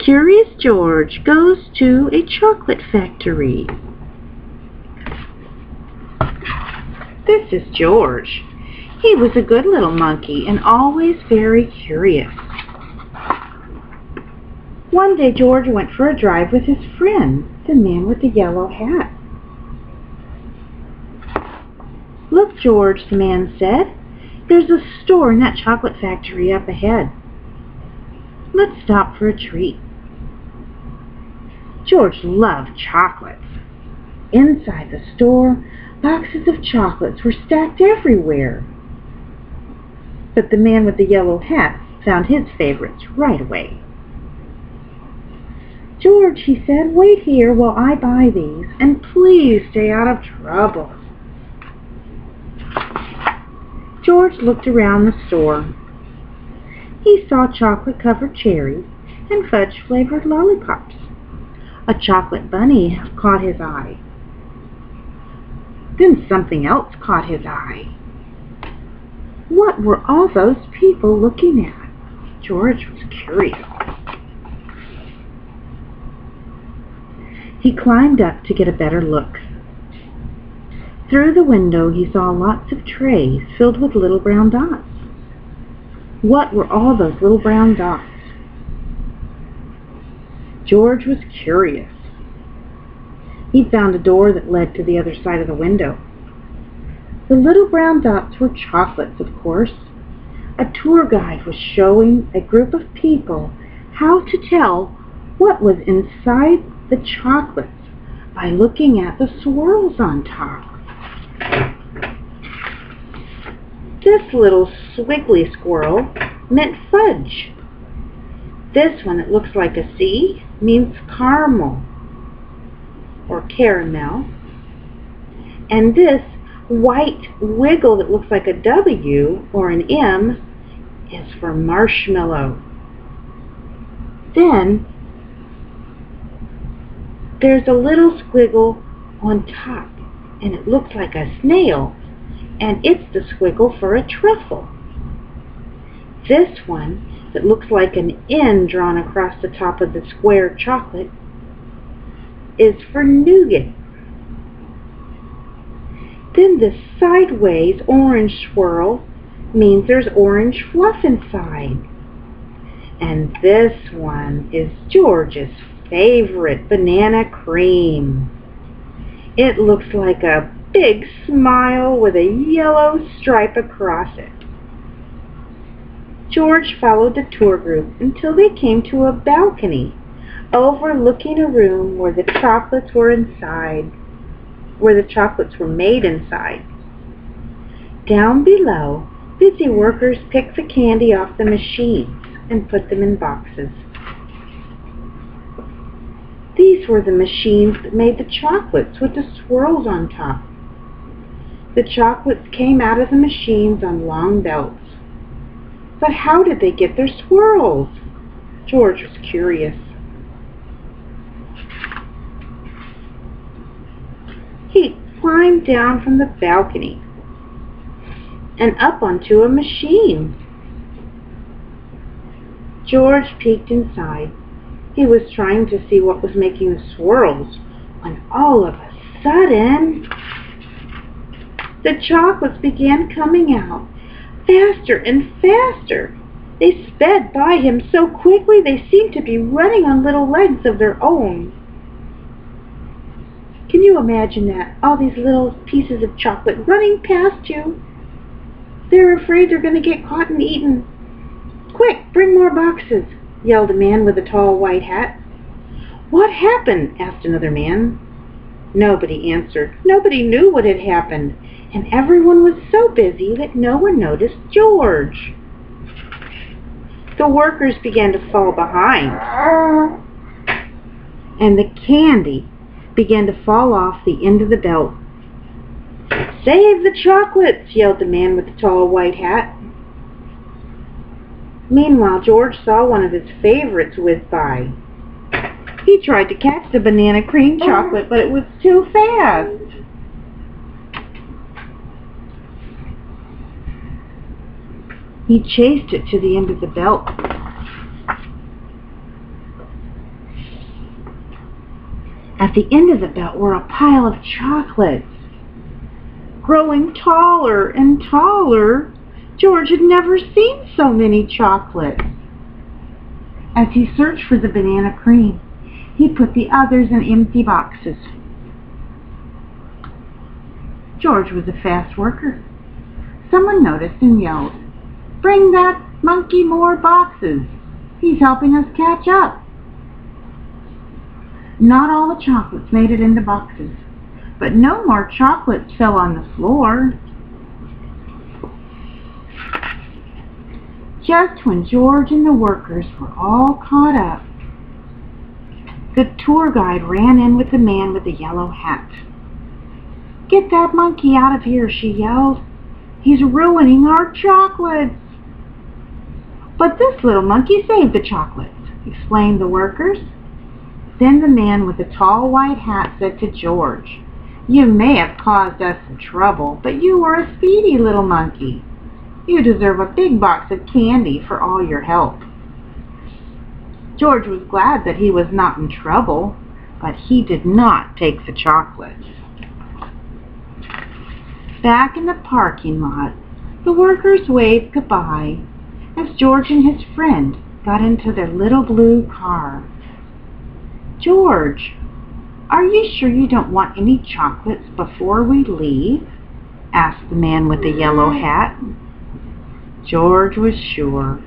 Curious George goes to a chocolate factory. This is George. He was a good little monkey and always very curious. One day George went for a drive with his friend, the man with the yellow hat. "Look, George," the man said, "there's a store in that chocolate factory up ahead. Let's stop for a treat." George loved chocolates. Inside the store, boxes of chocolates were stacked everywhere. But the man with the yellow hat found his favorites right away. "George," he said, "wait here while I buy these, and please stay out of trouble." George looked around the store. He saw chocolate-covered cherries and fudge-flavored lollipops. A chocolate bunny caught his eye. Then something else caught his eye. What were all those people looking at? George was curious. He climbed up to get a better look. Through the window he saw lots of trays filled with little brown dots. What were all those little brown dots? George was curious. He found a door that led to the other side of the window. The little brown dots were chocolates, of course. A tour guide was showing a group of people how to tell what was inside the chocolates by looking at the swirls on top. This little squiggly squirrel meant fudge. This one that looks like a C means caramel or caramel. And this white wiggle that looks like a W or an M is for marshmallow. Then there's a little squiggle on top, and it looks like a snail, and it's the squiggle for a truffle. This one that looks like an N drawn across the top of the square chocolate is for nougat. Then the sideways orange swirl means there's orange fluff inside. And this one is George's favorite, banana cream. It looks like a big smile with a yellow stripe across it. George followed the tour group until they came to a balcony overlooking a room where the chocolates were made inside. Down below, busy workers picked the candy off the machines and put them in boxes. These were the machines that made the chocolates with the swirls on top. The chocolates came out of the machines on long belts. But how did they get their swirls? George was curious. He climbed down from the balcony and up onto a machine. George peeked inside. He was trying to see what was making the swirls when all of a sudden the chocolates began coming out faster and faster. They sped by him so quickly they seemed to be running on little legs of their own. Can you imagine that? All these little pieces of chocolate running past you. They're afraid they're going to get caught and eaten. "Quick, bring more boxes," yelled a man with a tall white hat. "What happened?" asked another man. Nobody answered. Nobody knew what had happened, and everyone was so busy that no one noticed George. The workers began to fall behind, and the candy began to fall off the end of the belt. "Save the chocolates!" yelled the man with the tall white hat. Meanwhile, George saw one of his favorites whiz by. He tried to catch the banana cream chocolate, but it was too fast. He chased it to the end of the belt. At the end of the belt were a pile of chocolates. Growing taller and taller, George had never seen so many chocolates. As he searched for the banana cream, he put the others in empty boxes. George was a fast worker. Someone noticed and yelled, "Bring that monkey more boxes. He's helping us catch up." Not all the chocolates made it into boxes, but no more chocolates fell on the floor. Just when George and the workers were all caught up, the tour guide ran in with the man with the yellow hat. "Get that monkey out of here," she yelled. "He's ruining our chocolates." "But this little monkey saved the chocolates," explained the workers. Then the man with the tall white hat said to George, "You may have caused us some trouble, but you were a speedy little monkey. You deserve a big box of candy for all your help." George was glad that he was not in trouble, but he did not take the chocolates. Back in the parking lot, the workers waved goodbye as George and his friend got into their little blue car. "George, are you sure you don't want any chocolates before we leave?" asked the man with the yellow hat. George was sure.